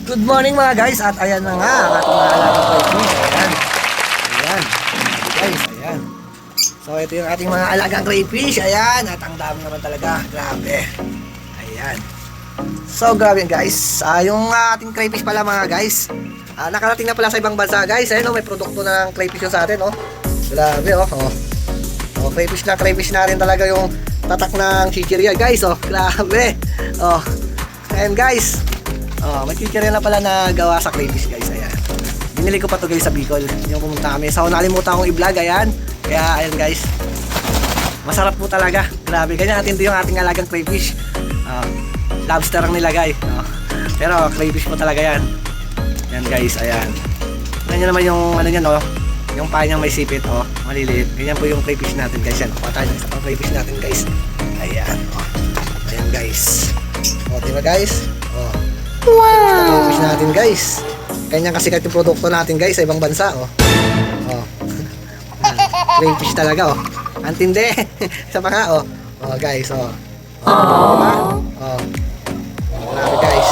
Good morning mga guys, at ayan na nga ang ating mga alagang crayfish. Ayan. Ayan. Guys, ayan. So ito yung ating mga alagang crayfish. Ayan, at ang dami naman talaga. Grabe. Ayan. So grabe guys. Yung ating crayfish pala mga guys. Nakarating na pala sa ibang bansa guys. Ayan may produkto na ng crayfish yung sa atin Grabe crayfish na rin talaga yung tatak ng chichirya guys Grabe. Ayan guys. May chichirya na pala na gawa sa crayfish guys. Ayan. Binili ko pa to guys sa Bicol. Yung pumunta kami. So nalimutan kong i-vlog. Ayan. Kaya ayan guys. Masarap po talaga. Grabe. Ganyan natin yung ating alagang crayfish. Lobster ang nilagay. Pero crayfish po talaga yan. Ayan guys. Ayan. Ganyan naman yung ano yan yung paa niyang may sipit maliliit. Ganyan po yung crayfish natin guys. Yan. Kuha tayo ng isa pang crayfish natin guys. Ayan. Ayan guys. Diba guys? Wow! Crayfish natin guys. Ganyan kasikat yung produkto natin guys sa ibang bansa crayfish talaga ang tindi. Isa pa nga guys diba? Grabe guys.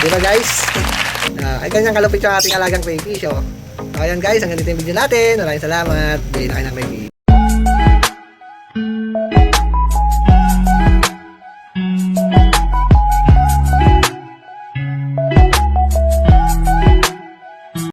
Diba guys? Ay ganyan kalupit yung ating alagang crayfish ayan guys, hanggang dito yung video natin. Maraming salamat. Bili na kayo ng crayfish.